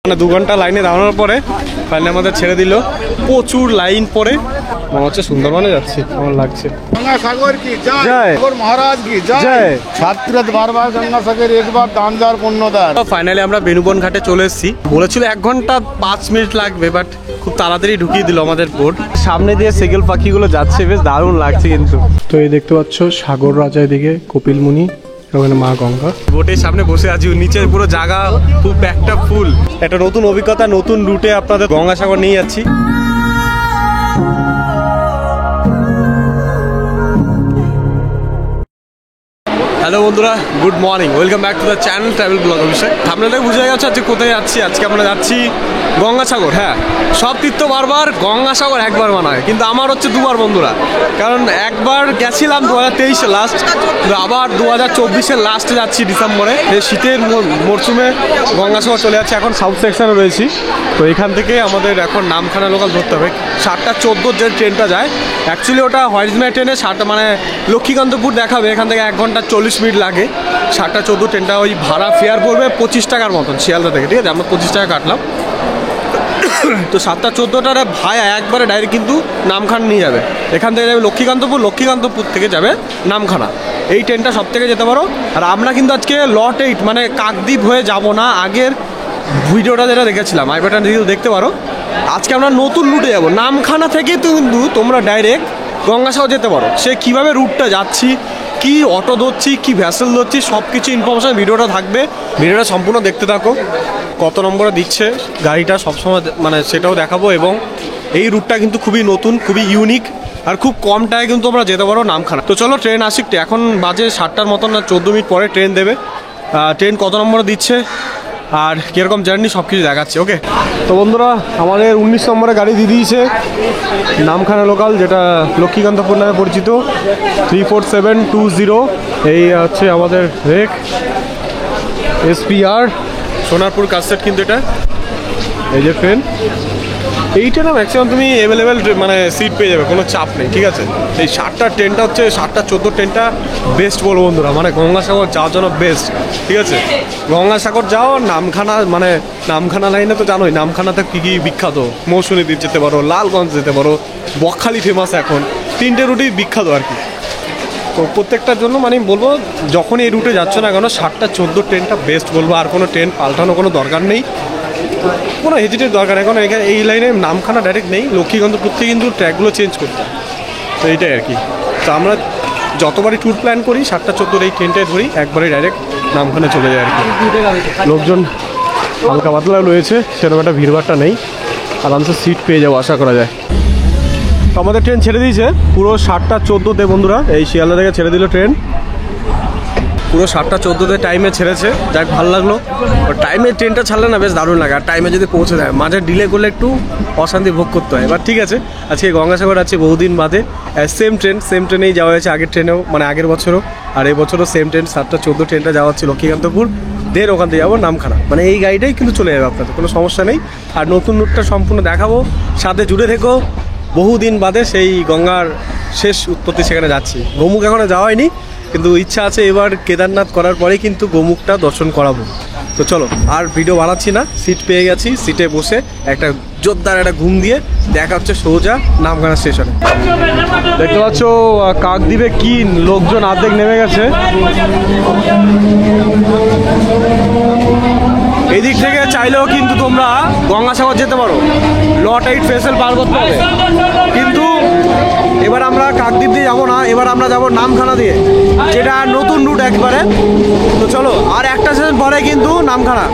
মানে 2 ঘন্টা লাইনে দাঁড়ানোর পরে ফাইনালি আমাদের ছেড়ে দিল। প্রচুর লাইন পরে মনে হচ্ছে সুন্দরবনে যাচ্ছি, কেমন লাগছে। গঙ্গাসাগর কি জয়, জয়। মহারাজ কি জয়। ছাত্রত বারবার গঙ্গাসাগর একবার দানদার পুণ্যদার। ফাইনালি আমরা বেনুবন ঘাটে চলে এসেছি। বলেছিল 1 ঘন্টা 5 মিনিট লাগবে, বাট খুব তাড়াতাড়ি ঢুকিয়ে দিল আমাদের বোট। সামনে দিয়ে সেগেল পাখিগুলো যাচ্ছে, বেশ দারুণ লাগছে কিন্তু। তো এই দেখতে পাচ্ছ সাগর রাজা, এদিকে কপিলমুনি, ওখানে মা গঙ্গা। বোটের সামনে বসে আছি, নিচে পুরো জায়গা খুব প্যাকটা ফুল। একটা নতুন অভিজ্ঞতা, নতুন রুটে আপনাদের গঙ্গাসাগর নিয়ে যাচ্ছি। হ্যালো বন্ধুরা, good morning, welcome back to the channel travel blog Abhishek. আপনাদের বুঝে গেছে আজকে কোথায় যাচ্ছি। আজকে আমরা যাচ্ছি গঙ্গাসাগর। হ্যাঁ, সব তীর্থ বারবার, গঙ্গাসাগর একবার মানায়, কিন্তু আমার হচ্ছে দুবার বন্ধুরা। কারণ একবার গেছিলাম 2023-এ লাস্ট, আবার 2024-এর লাস্টে যাচ্ছি ডিসেম্বরে। এই শীতের মরশুমে গঙ্গাসাগর চলে যাচ্ছে। এখন সাউথ সেকশনে রয়েছি, তো এখান থেকে আমাদের এখন নামখানা লোকাল ধরতে হবে। 7:14 যে ট্রেনটা যায়, অ্যাকচুয়ালি ওটা হরিজমাই ট্রেনে 7টা মানে লক্ষ্মীকান্তপুর দেখাবে, এখান থেকে 1 ঘন্টা 40 মিনিট লাগে। 7:14 ট্রেনটা ওই ভাড়া ফেয়ার পড়বে 25 টাকার মতন শিয়ালদা থেকে, ঠিক আছে। আমরা 25 টাকা কাটলাম। তো 7:14টার ভায়া একবারে ডাইরেক্ট কিন্তু নামখানা নিয়ে যাবে। এখান থেকে যাবে লক্ষ্মীকান্তপুর, লক্ষ্মীকান্তপুর থেকে যাবে নামখানা। এই ট্রেনটা সব থেকে যেতে পারো। আর আমরা কিন্তু আজকে লট 8 মানে কাকদ্বীপ হয়ে যাব না। আগের ভিডিওটা যেটা দেখেছিলাম আই বাটন দেখতে পারো। আজকে আমরা নতুন রুটে যাব। নামখানা থেকে কিন্তু তোমরা ডাইরেক্ট গঙ্গাসাগর যেতে পারো। সে কীভাবে রুটটা যাচ্ছি, কি অটো ধরছি, কি ভ্যাসেল ধরছি, সব কিছু ইনফরমেশান ভিডিওটা থাকবে। ভিডিওটা সম্পূর্ণ দেখতে থাকো। কত নম্বরে দিচ্ছে গাড়িটা সবসময় মানে সেটাও দেখাবো। এবং এই রুটটা কিন্তু খুবই নতুন, খুবই ইউনিক, আর খুব কম টাকায় কিন্তু আমরা যেতে পারো নামখানা। তো চলো ট্রেন আসিক। এখন বাজে 7টার মতন, না 14 মিনিট পরে ট্রেন দেবে। ট্রেন কত নম্বরে দিচ্ছে আর কীরকম জার্নি সব কিছু দেখাচ্ছে। ওকে, তো বন্ধুরা আমাদের 19 নম্বরে গাড়ি দিয়ে দিয়েছে নামখানা লোকাল, যেটা লক্ষ্মীকান্তপুর নামে পরিচিত। 34720 এই হচ্ছে আমাদের রেক SPR সোনারপুর কাস্টেড। কিন্তু এটা এই যে ট্রেন, এইটা না ম্যাক্সিমাম তুমি অ্যাভেলেবেল মানে সিট পেয়ে যাবে, কোনো চাপ নেই, ঠিক আছে। এই 7টার ট্রেনটা হচ্ছে 7:14 ট্রেনটা বেস্ট বলবো বন্ধুরা, মানে গঙ্গাসাগর যাওয়ার জন্য বেস্ট, ঠিক আছে। গঙ্গাসাগর যাও, নামখানা মানে নামখানা লাইনে তো জানোই নামখানাতে কী কী বিখ্যাত। মৌসুমী দ্বীপ যেতে পারো, লালগঞ্জ যেতে পারো, বকখালি ফেমাস এখন। 3টে রুটই বিখ্যাত আর কি। তো প্রত্যেকটার জন্য মানে আমি বলবো, যখন এই রুটে যাচ্ছ না কেন 7:14 ট্রেনটা বেস্ট বলবো। আর কোনো ট্রেন পাল্টানো কোনো দরকার নেই, কোনো হেজিটের দরকার নেই। এখন এখানে এই লাইনে নামখানা ডাইরেক্ট নেই, লক্ষ্মীকান্তপুর থেকে কিন্তু ট্র্যাকগুলো চেঞ্জ করতে হয়। তো এইটাই আর কি। তো আমরা যতবারই ট্যুর প্ল্যান করি 7:14 এই ট্রেনটাই ধরি, একবারে ডাইরেক্ট নামখানা চলে যায় আর কি। লোকজন হালকা পাতলা রয়েছে, সেরকম একটা ভিড়ভাড়টা নেই, আরামসে সিট পেয়ে যাবো আশা করা যায়। তো আমাদের ট্রেন ছেড়ে দিয়েছে পুরো 7:14 বন্ধুরা। এই শিয়ালদা থেকে ছেড়ে দিল ট্রেন পুরো 7:14 টাইমে ছেড়েছে। যাক, ভালো লাগলো। টাইমে ট্রেনটা ছাড়লে না বেশ দারুণ লাগে। আর টাইমে যদি পৌঁছে দেয়, মাঝে ডিলে করলে একটু অশান্তি ভোগ করতে হয়। এবার ঠিক আছে, আজকে গঙ্গাসাগর আছে বহুদিন বাদে। সেম ট্রেনেই যাওয়া হয়েছে আগের ট্রেনেও, মানে আগের বছরও। আর এই বছরও সেম ট্রেন 7:14 ট্রেনটা যাওয়া হচ্ছে লক্ষ্মীকান্তপুর। দেন ওখান থেকে যাবো নামখানা। মানে এই গাড়িটাই কিন্তু চলে যাবে আপনাদের, কোনো সমস্যা নেই। আর নতুন রুটটা সম্পূর্ণ দেখাবো, সাথে জুড়ে থেকো। বহুদিন বাদে সেই গঙ্গার শেষ উৎপত্তি সেখানে যাচ্ছি। গোমুখ এখনো যাওয়া হয়নি, কিন্তু ইচ্ছা আছে এবার কেদারনাথ করার পরে কিন্তু গোমুখটা দর্শন করাবো। তো চলো আর ভিডিও বানাচ্ছি না, সিট পেয়ে গেছি, সিটে বসে একটা জোরদার একটা ঘুম দিয়ে দেখা হচ্ছে সোজা নামখানা স্টেশনে। দেখতে পাচ্ছ কাকদ্বীপে কি লোকজন অর্ধেক নেমে গেছে। এই দিক থেকে চাইলেও কিন্তু তোমরা গঙ্গাসাগর যেতে পারো, লট 8 ফেসেল পার করতে হবে। কিন্তু এবার আমরা কাকদ্বীপ দিয়ে যাবো না, এবার আমরা যাবো নামখানা দিয়ে, যেটা নতুন রুট একবারে। তো চলো, আর একটা সেশন পরে কিন্তু নামখানা।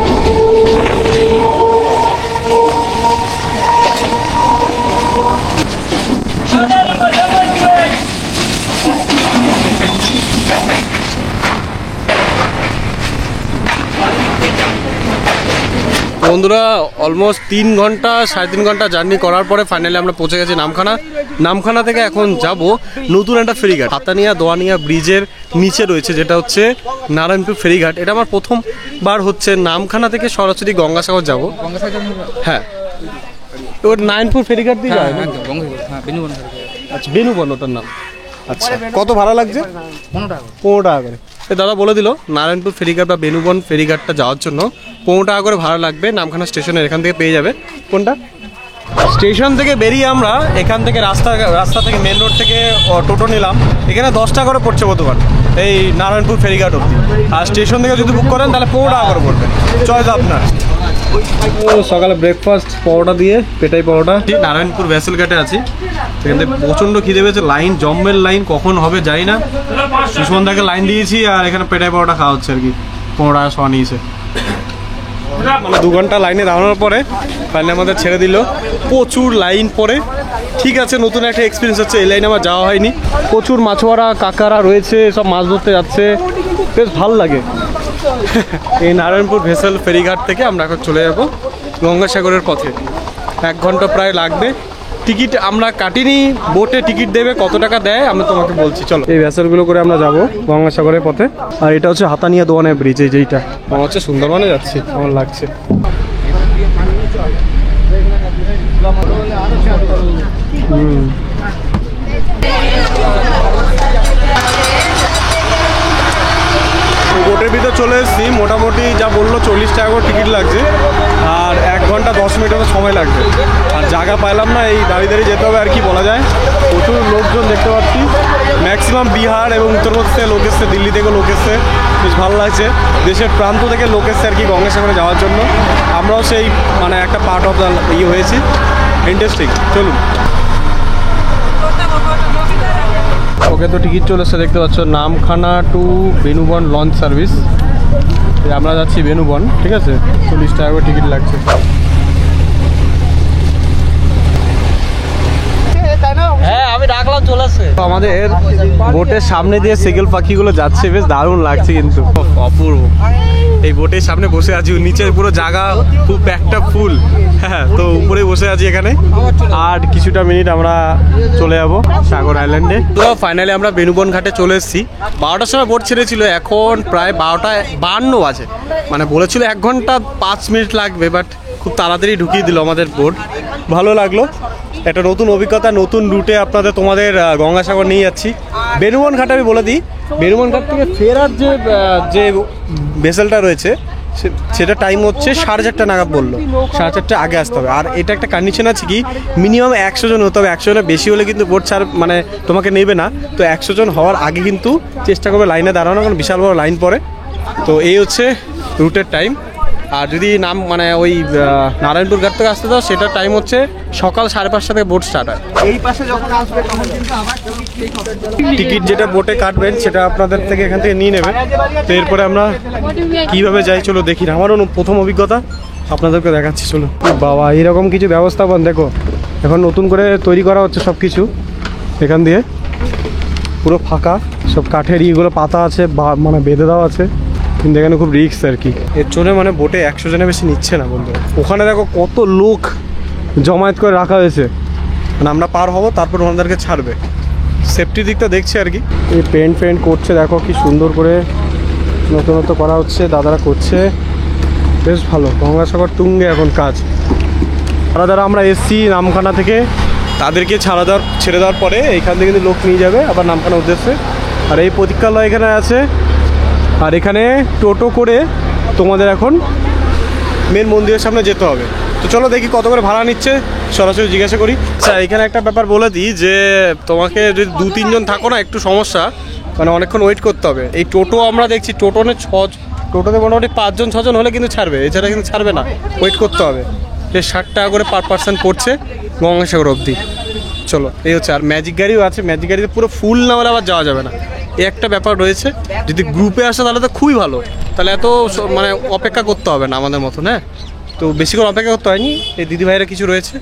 বন্ধুরা অলমোস্ট 3 ঘন্টা 3.5 ঘন্টা জার্নি করার পরে ফাইনালি আমরা পৌঁছে গেছি নামখানা। নামখানা থেকে এখন যাব নতুন একটা ফেরিঘাট, হাতানিয়া দোয়ানিয়া ব্রিজের নিচে রয়েছে, যেটা হচ্ছে নারায়ণপুর ফেরিঘাট। এটা আমার প্রথমবার হচ্ছে নামখানা থেকে সরাসরি গঙ্গাসাগর যাব। হ্যাঁ, ওর নারায়ণপুর ফেরিঘাট দিয়ে যায়। আচ্ছা, বেনুবন ওটার নাম। আচ্ছা, কত ভাড়া লাগছে? 15 টাকা করে। দাদা বলে দিল নারায়ণপুর ফেরিঘাট বা বেনুবন ফেরিঘাটটা যাওয়ার জন্য 15 টাকা করে ভাড়া লাগবে, নামখানা স্টেশনের এখান থেকে পেয়ে যাবে। কোনটা স্টেশন থেকে বেরিয়ে আমরা এখান থেকে রাস্তা থেকে মেন রোড থেকে টোটো নিলাম, এখানে 10 টাকা করে পড়ছে বর্তমান এই নারায়ণপুর ফেরিঘাট অবধি। আর স্টেশন থেকে যদি বুক করেন তাহলে 15 টাকা করে পড়বে, চয়েস আপনার। সকালে ব্রেকফাস্ট পরোটা দিয়ে, পেটাই পরোটা। নারায়ণপুর ভেসেল ঘাটে আছি, এখান থেকে প্রচণ্ড খিদে পেয়েছে, লাইন জম্মের লাইন, কখন হবে যাই না। সুষমন্দাকে লাইন দিয়েছি আর এখানে পেটাই পরোটা খাওয়া হচ্ছে আর কি, 15 টাকা শোয়া নিয়েছে। মানে 2 ঘন্টা লাইনে দাঁড়ানোর পরে ফাইনালি আমাদের ছেড়ে দিল। প্রচুর লাইন পরে, ঠিক আছে, নতুন একটা এক্সপিরিয়েন্স হচ্ছে, এই লাইনে আমার যাওয়া হয়নি। প্রচুর মাছওয়ারা কাকারা রয়েছে, সব মাছ ধরতে যাচ্ছে, বেশ ভালো লাগে। এই নারায়ণপুর ভেসেল ফেরিঘাট থেকে আমরা এখন চলে যাব গঙ্গাসাগরের পথে। 1 ঘন্টা প্রায় লাগবে। টিকিট আমরা কাটিনি, বোটে টিকিট দেবে, কত টাকা দেয় আমি তোমাকে বলছি। চলো এই ভেসেলগুলো করে আমরা যাব গঙ্গাসাগরের পথে। আর এটা হচ্ছে হাতানিয়া দোয়ানের ব্রিজ, এই যেইটা আমার হচ্ছে সুন্দরবনে যাচ্ছি, আমার লাগছে। বোটের ভিতরে চলে এসেছি, মোটামুটি যা বললো 40 টাকা করে টিকিট লাগছে, আর 1 ঘন্টা 10 মিনিটের সময় লাগবে। আর জায়গা পাইলাম না, এই দাঁড়িয়ে দাঁড়িয়ে যেতে হবে আর কি বলা যায়। প্রচুর লোকজন দেখতে পাচ্ছি, ম্যাক্সিমাম বিহার এবং উত্তরপ্রদেশ থেকে লোক এসছে, দিল্লি থেকে লোক এসছে, বেশ ভালো লাগছে। দেশের প্রান্ত থেকে লোক এসছে আর কি গঙ্গাসাগরে যাওয়ার জন্য। আমরাও সেই মানে একটা পার্ট অফ দ্য হয়েছি, ইন্টারেস্টিং। চলুন। ওকে, তো টিকিট চলে এসছে দেখতে পাচ্ছ, Namkhana two Benuban launch service. আমরা যাচ্ছি বেনুবন, ঠিক আছে, 40 টাকা করে টিকিট লাগছে। হ্যাঁ আমি ডাকলাম, চলে আসছে। আমাদের বোটের সামনে দিয়ে সেকেল পাখিগুলো যাচ্ছে, বেশ দারুণ লাগছে কিন্তু, অপূর্ব। এই বোটের সামনে বসে আছি, নিচে পুরো জায়গা খুব একটা ফুল। হ্যাঁ, তো উপরে বসে আছি এখানে, আর কিছুটা মিনিট আমরা চলে যাবো সাগর আইল্যান্ডে। তো ফাইনালি আমরা বেনুবন ঘাটে চলে এসেছি। 12টার সময় বোট ছেড়েছিল, এখন প্রায় 12:52 বাজে। মানে বলেছিল 1 ঘন্টা 5 মিনিট লাগবে, বাট খুব তাড়াতাড়ি ঢুকিয়ে দিল আমাদের বোট। ভালো লাগলো, একটা নতুন অভিজ্ঞতা, নতুন রুটে তোমাদের গঙ্গাসাগর নিয়ে যাচ্ছি। বেনুবন ঘাট আমি বলে দিই, বেনুবন ঘাট থেকে ফেরার যে ভেসেলটা রয়েছে সেটা টাইম হচ্ছে 4:30 নাগাদ বললো, 4:30 আগে আসতে হবে। আর এটা একটা কন্ডিশন আছে কি, মিনিমাম 100 জন হতে হবে, 100 জনের বেশি হলে কিন্তু বোট মানে তোমাকে নেবে না। তো 100 জন হওয়ার আগে কিন্তু চেষ্টা করবে লাইনে দাঁড়ানো, কারণ বিশাল বড় লাইন পড়ে। তো এই হচ্ছে রুটের টাইম। আর যদি মানে ওই নারায়ণপুর ঘাট থেকে আসতে দাও, সেটার টাইম হচ্ছে সকাল 5:30 থেকে বোট স্টার্ট হয়। এই পাশে যখন আসবে তখন কিন্তু আবার টিকিট যেটা বোটে কাটবেন সেটা আপনাদের থেকে এখান থেকে নিয়ে নেবে। তো এরপরে আমরা কিভাবে যাই চলো দেখি। আমারও প্রথম অভিজ্ঞতা, আপনাদেরকে দেখাচ্ছি। চলো বাবা, এরকম কিছু ব্যবস্থাপন দেখো, এখন নতুন করে তৈরি করা হচ্ছে সব কিছু। এখান দিয়ে পুরো ফাঁকা, সব কাঠের ইগুলো পাতা আছে, মানে বেঁধে দেওয়া আছে, কিন্তু এখানে খুব রিস্ক আর কি। এর জন্য মানে বোটে 100 জনের বেশি নিচ্ছে না বন্ধু। ওখানে দেখো কত লোক জমায়েত করে রাখা হয়েছে, মানে আমরা পার হব তারপর ওনাদেরকে ছাড়বে। সেফটির দিকটা দেখছে আর কি। এই পেন্ট করছে, দেখো কি সুন্দর করে নতুনত্ব করা হচ্ছে, দাদারা করছে, বেশ ভালো। গঙ্গাসাগর তুঙ্গে এখন কাজ। যারা আমরা এসছি নামখানা থেকে, তাদেরকে ছেড়ে দেওয়ার পরে এইখান থেকে কিন্তু লোক নিয়ে যাবে আবার নামখানা উদ্দেশ্যে। আর এই প্রতীক্ষালয় এখানে আছে, আর এখানে টোটো করে তোমাদের এখন মেন মন্দিরের সামনে যেতে হবে। তো চলো দেখি কত করে ভাড়া নিচ্ছে, সরাসরি জিজ্ঞাসা করি। আচ্ছা, এখানে একটা ব্যাপার বলে দিই যে তোমাকে যদি 2-3 জন থাকো না, একটু সমস্যা, মানে অনেকক্ষণ ওয়েট করতে হবে। এই টোটো আমরা দেখছি, টোটোতে মোটামুটি 5 জন 6 জন হলে কিন্তু ছাড়বে, এছাড়া কিন্তু ছাড়বে না, ওয়েট করতে হবে। 60 টাকা করে পার পার্সন পড়ছে গঙ্গাসাগর অবধি। চলো এই হচ্ছে। আর ম্যাজিক গাড়িও আছে, ম্যাজিক গাড়িতে পুরো ফুল না হলে আবার যাওয়া যাবে না, এই একটা ব্যাপার রয়েছে। যদি গ্রুপে আসে তাহলে তো খুবই ভালো, তাহলে এত মানে অপেক্ষা করতে হবে না আমাদের মতন। হ্যাঁ, তো বেশি করে অপেক্ষা করতে হয়নি। এই দিদিভাইরা কিছু রয়েছে,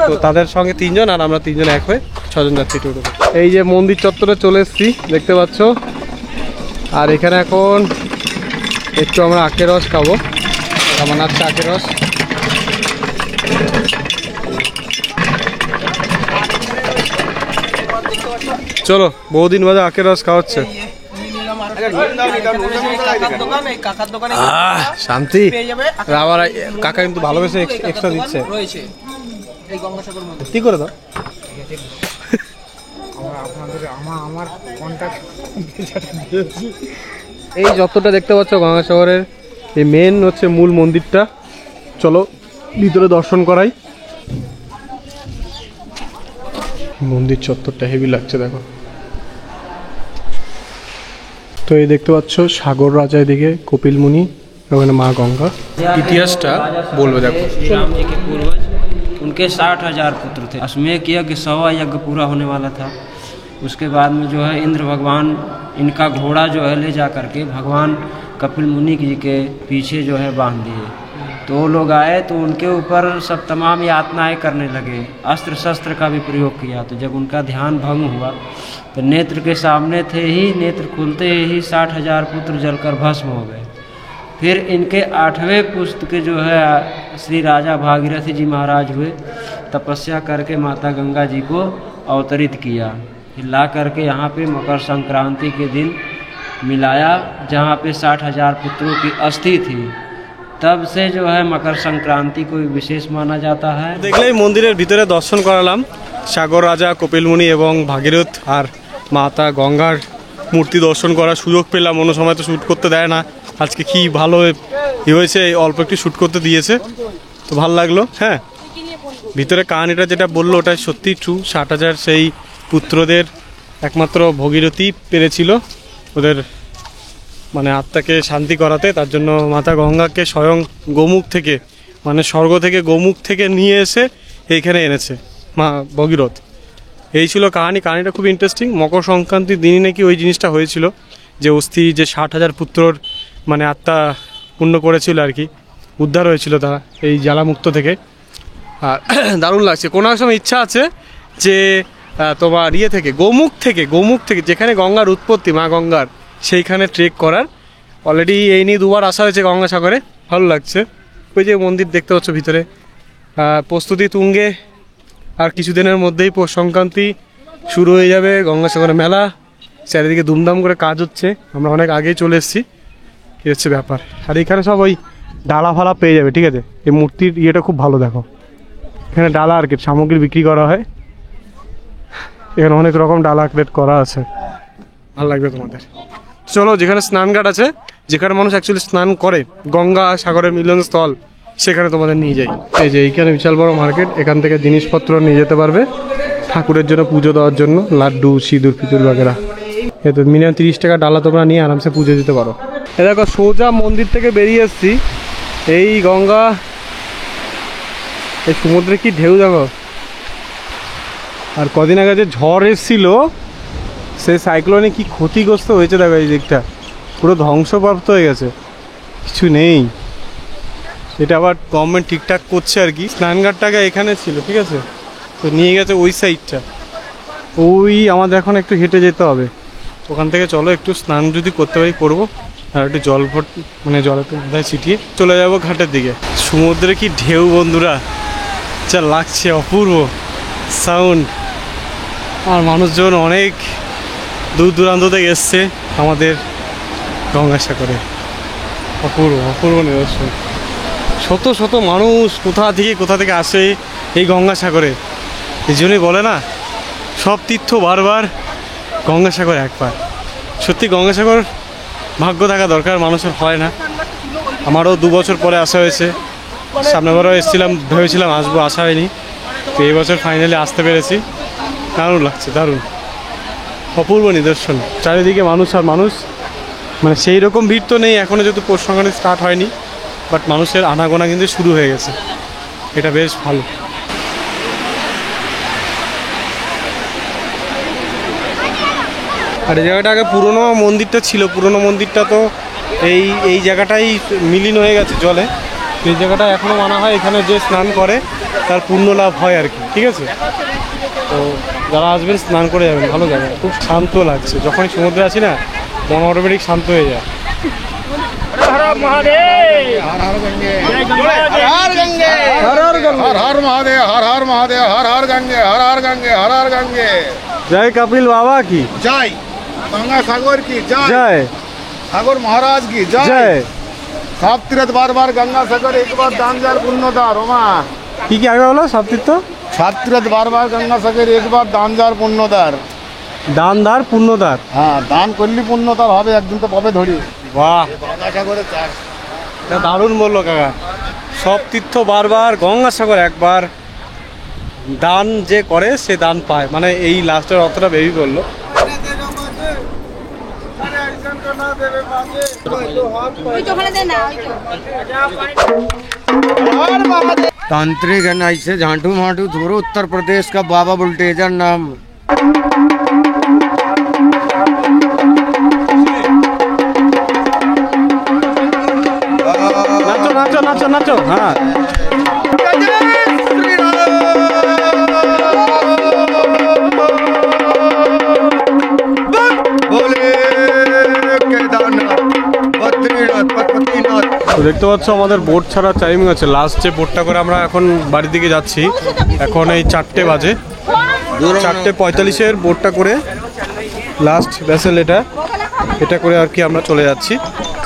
তো তাদের সঙ্গে 3 জন, আর আমরা 3 জন এক হয়ে 6 জন যাচ্ছি টোটোতে। এই যে মন্দির চত্বরে চলে এসেছি, দেখতে পাচ্ছ। আর এখানে এখন একটু আমরা আখের রস খাবো, কেমন আছে আখের রস। চলো, বহুদিন বাদে আখের রস খাওয়াচ্ছে। শান্তি। আবার কাকা কিন্তু ভালোবেসে এক্সট্রা দিচ্ছে, কি করে দাও। আমার কন্ট্যাক্ট এই যতটা দেখতে পাচ্ছ গঙ্গাসাগরের এই মেন হচ্ছে মূল মন্দিরটা। চলো ভিতরে দর্শন করাই। মন্দির চত্বরটা হেভি লাগছে দেখো। তো এই দেখতে পাচ্ছ সাগর রাজা, এদিকে কপিল মুনি, ওখানে মা গঙ্গা। ইতিহাসটা বলবে দেখো। राम जी के पूर्वज उनके 60,000 पुत्र थे। अश्वमेध यज्ञ 100वां यज्ञ पूरा होने वाला था। उसके बाद में जो है इंद्र भगवान इनका घोड़ा जो है ले जा करके भगवान कपिल मुनि जी के पीछे जो है बांध दिए। तो वो लोग आए तो उनके ऊपर सब तमाम यातनाएं करने लगे, अस्त्र शस्त्र का भी प्रयोग किया। तो जब उनका ध्यान भंग हुआ तो नेत्र के सामने थे ही, नेत्र खुलते ही 60,000 पुत्र जलकर भस्म हो गए। फिर इनके 8वें पुत्र के जो है श्री राजा भागीरथी जी महाराज हुए, तपस्या करके माता गंगा जी को अवतरित किया। फिर ला करके यहाँ पे मकर संक्रांति के दिन मिलाया, जहाँ पे 60,000 पुत्रों की अस्थि थी। तब से जो है मकर संक्रांति को विशेष माना जाता है। দেখলেই মন্দিরের ভিতরে দর্শন করালাম সাগর রাজা, কপিল মুনি এবং ভাগীরথ আর মাতা গঙ্গার মূর্তি দর্শন করার সুযোগ পেলাম। অন্য সময় তো শ্যুট করতে দেয় না, আজকে কি ভালো হয়েছে, অল্প একটু শ্যুট করতে দিয়েছে, তো ভালো লাগলো। হ্যাঁ, ভিতরে কাহিনিটা যেটা বললো ওটা সত্যি ট্রু। 60,000 সেই পুত্রদের একমাত্র ভগীরথী পেরেছিল ওদের মানে আত্মাকে শান্তি করাতে। তার জন্য মাতা গঙ্গাকে স্বয়ং গোমুখ থেকে, মানে স্বর্গ থেকে গোমুখ থেকে নিয়ে এসে এইখানে এনেছে মা ভগীরথ। এই ছিল কাহিনি। কাহিনিটা খুব ইন্টারেস্টিং। মকর সংক্রান্তির দিনই নাকি ওই জিনিসটা হয়েছিল, যে অস্থি যে 60,000 পুত্রর মানে আত্মা পূর্ণ করেছিল আর কি, উদ্ধার হয়েছিল তারা এই জ্বালামুক্ত থেকে। আর দারুণ লাগছে। কোনো এক সময় ইচ্ছা আছে যে তোমার গোমুখ থেকে যেখানে গঙ্গার উৎপত্তি, মা গঙ্গার, সেইখানে ট্রেক করার। অলরেডি এই নিয়ে 2বার আসা হয়েছে গঙ্গাসাগরে, ভালো লাগছে। ওই যে মন্দির দেখতে পাচ্ছ ভিতরে, প্রস্তুতি তুঙ্গে। আর কিছুদিনের মধ্যেই পৌষ সংক্রান্তি শুরু হয়ে যাবে, গঙ্গাসাগরে মেলা, চারিদিকে দুমদাম করে কাজ হচ্ছে। আমরা অনেক আগেই চলে এসেছি, এই হচ্ছে ব্যাপার। আর এখানে সব ওই ডালা ফালা পেয়ে যাবে, ঠিক আছে। এই মূর্তির ইয়েটা খুব ভালো দেখো, এখানে ডালা আর কি সামগ্রী বিক্রি করা হয়। এখানে অনেক রকম ডালা ক্রেট করা আছে, ভালো লাগবে তোমাদের। চলো, যেখানে স্নানঘাট আছে, যেখানে মানুষ অ্যাকচুয়ালি স্নান করে, গঙ্গা সাগরের মিলনস্থল, সেখানে তোমাদের নিয়ে যাই। এই যে এইখানে বিশাল বড় মার্কেট, এখান থেকে জিনিসপত্র নিয়ে যেতে পারবে ঠাকুরের জন্য, পুজো দেওয়ার জন্য, লাড্ডু, সিঁদুর ফিঁদুর বাগেরা। এ তো মিনিমাম 30 টাকা ডালা তোমরা নিয়ে আরামসে পুজো দিতে পারো। এ দেখো, সোজা মন্দির থেকে বেরিয়ে এসছি, এই গঙ্গা, এই সমুদ্রে কি ঢেউ দেখো। আর কদিন আগে যে ঝড় এসেছিল, সেই সাইক্লোনে কি ক্ষতিগ্রস্ত হয়েছে দেখো। এই দিকটা পুরো ধ্বংসপ্রাপ্ত হয়ে গেছে, কিছু নেই। এটা আবার গভর্নমেন্ট ঠিকঠাক করছে আর কি। স্নানঘাটটাকে এখানে ছিল, ঠিক আছে, তো নিয়ে গেছে ওই সাইডটা। ওই আমাদের এখন একটু হেঁটে যেতে হবে ওখান থেকে। চলো একটু স্নান যদি করতে পারি করবো, আর একটু জল মানে জল একটু মাথায় ছিটিয়ে চলে যাবো ঘাটের দিকে। সমুদ্রে কি ঢেউ বন্ধুরা, যা লাগছে, অপূর্ব সাউন্ড। আর মানুষজন অনেক দূর দূরান্ত থেকে এসছে আমাদের গঙ্গাসাগরে। অপূর্ব অপূর্ব নিদর্শন। শত শত মানুষ কোথা থেকে আসে এই গঙ্গাসাগরে। এই জন্যই বলে না, সব তীর্থ বারবার, গঙ্গাসাগর একবার। সত্যি গঙ্গাসাগর ভাগ্য থাকা দরকার, মানুষের হয় না। আমারও 2 বছর পরে আসা হয়েছে। সামনেবারও এসেছিলাম, ভেবেছিলাম আসবো, আসা হয়নি। তো এই বছর ফাইনালি আসতে পেরেছি। দারুণ লাগছে, দারুণ অপূর্ব নিদর্শন। চারিদিকে মানুষ আর মানুষ, মানে সেই রকম ভিড় তো নেই এখনও, যেহেতু পৌষ সংক্রান্তি স্টার্ট হয়নি, বাট মানুষের আনাগোনা কিন্তু শুরু হয়ে গেছে। এটা বেশ ভালো। আর এই জায়গাটা আগে পুরনো মন্দিরটা ছিল, পুরনো মন্দিরটা তো এই জায়গাটাই মিলিন হয়ে গেছে জলে। এই জায়গাটা এখনও মানা হয়, এখানে যে স্নান করে তার পূর্ণ লাভ হয় আর কি, ঠিক আছে। তো যারা আসবেন স্নান করে যাবেন, ভালো জায়গা, খুব শান্ত লাগছে। যখনই সমুদ্রে আছি না, মন অটোমেটিক শান্ত হয়ে যায়। हर हर महादेव, हर हर गंगे, हर हर महादेव, हर हर महादेव, हर हर गंगे, हर हर गंगे, हर हर गंगे। जय कपिल बाबा की जय, गंगा सागर की जय, जय ठाकुर महाराज की जय। जय। सात तीर्थ बार बार गंगा सागर, एक बार दान जार पुण्यदार। ओमा কি কি আগে হলো সব তীর্থ? सात तीर्थ बार बार गंगा सागर, एक बार दान जार पुण्यदार। দানদার পুণ্যদার। হ্যাঁ, দান করলি পুণ্যদার হবে, একদিন তো পাবে ধরি। বাহ, এটা দারুণ বললো কাকা। সব তীর্থ বারবার, গঙ্গাসাগর একবার, দান যে করে সে দান পায়, মানে এই লাস্টের অর্থটা বেবি বললো। तांत्रिक है ना, इससे झांटू माटू थोड़ो। उत्तर प्रदेश का बाबा बुलटेजर नाम। নাচো নাচো নাচো নাচো, হ্যাঁ। बोले केदारनाथ बद्रीनाथ पशुपतिनाथ। তো দেখতে পাচ্ছ আমাদের বোট ছাড়া টাইমিং আছে। লাস্ট যে বোটটা করে আমরা এখন বাড়ির দিকে যাচ্ছি, এখন এই 4টে বাজে, 4:45-এর বোটটা করে লাস্ট ভেসেল এটা করে আর কি আমরা চলে যাচ্ছি।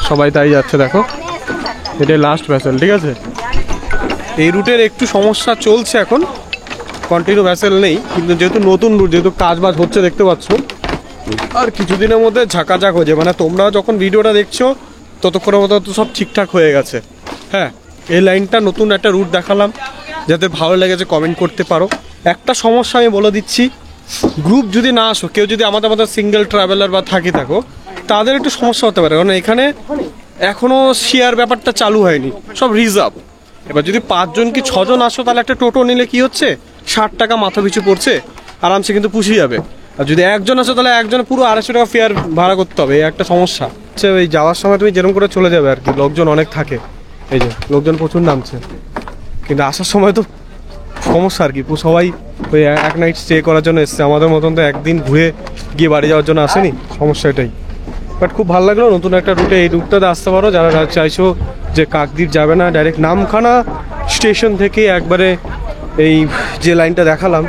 সবাই তাই যাচ্ছে, দেখো এটাই লাস্ট ভেসেল, ঠিক আছে। এই রুটের একটু সমস্যা চলছে এখন, কন্টিনিউ ভেসেল নেই, কিন্তু যেহেতু নতুন রুট, যেহেতু কাজবাজ হচ্ছে দেখতে পাচ্ছ, আর কিছুদিনের মধ্যে ঝাঁকাঝাঁক হয়ে যায়। মানে তোমরা যখন ভিডিওটা দেখছো ততক্ষণের মতো তো সব ঠিকঠাক হয়ে গেছে। হ্যাঁ, এই লাইনটা নতুন একটা রুট দেখালাম, যাতে ভালো লেগেছে কমেন্ট করতে পারো। একটা সমস্যা আমি বলে দিচ্ছি, গ্রুপ যদি না আসো, কেউ যদি আমাদের সিঙ্গেল ট্রাভেলার বা থাকো, তাদের একটু সমস্যা হতে পারে, কারণ এখানে এখনও শেয়ার ব্যাপারটা চালু হয়নি, সব রিজার্ভ। এবার যদি 5 জন কি 6 জন আসো, তাহলে একটা টোটো নিলে কি হচ্ছে 60 টাকা মাথা পিছু পড়ছে, আরামসে কিন্তু পুষে যাবে। আর যদি একজন আসো, তাহলে একজন পুরো 250 টাকা ফেয়ার ভাড়া করতে হবে, এই একটা সমস্যা। ওই যাওয়ার সময় তুমি যেরকম করে চলে যাবে আর কি, লোকজন অনেক থাকে, এই যে লোকজন প্রচুর নামছে, কিন্তু আসার সময় তো সমস্যা আর কি। সবাই ওই এক নাইট স্টে করার জন্য এসছে, আমাদের মতন তো একদিন ঘুরে গিয়ে বাড়ি যাওয়ার জন্য আসেনি, সমস্যা এটাই। বাট খুব ভালো লাগলো নতুন একটা রুটে, এই রুটটাতে আসতে পারো যারা চাইছো যে কাকদ্বীপ যাবে না, ডাইরেক্ট নামখানা স্টেশন থেকে একবারে এই যে লাইনটা দেখালাম,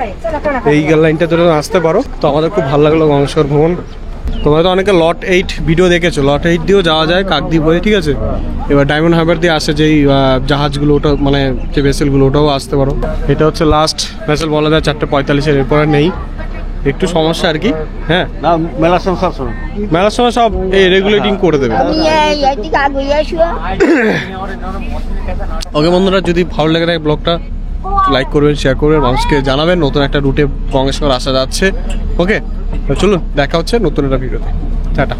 এই লাইনটা ধরে আসতে পারো। তো আমাদের খুব ভালো লাগলো গঙ্গেশ্বর ভ্রমণ। তোমরা তো অনেকে লট 8 ভিডিও দেখেছো, লট 8 দিয়েও যাওয়া যায় কাকদ্বীপ হয়ে, ঠিক আছে। এবার ডায়মন্ড হারবার দিয়ে আসে যেই জাহাজগুলো, ওটা মানে যে ভেসেলগুলো, ওটাও আসতে পারো। এটা হচ্ছে লাস্ট ভেসেল বলা যায় 4:45-এর, এরপর আর নেই, একটু সমস্যা আর কি। হ্যাঁ, মেলার সময় সব এই রেগুলেটিং করে দেবে। ওকে বন্ধুরা, যদি ভালো লেগে থাকে ব্লগটা লাইক করবেন, শেয়ার করবেন, মানুষকে জানাবেন নতুন একটা রুটে গঙ্গেশ্বর আসা যাচ্ছে। ওকে, চলুন দেখা হচ্ছে নতুন একটা ভিডিওতে, টাটা।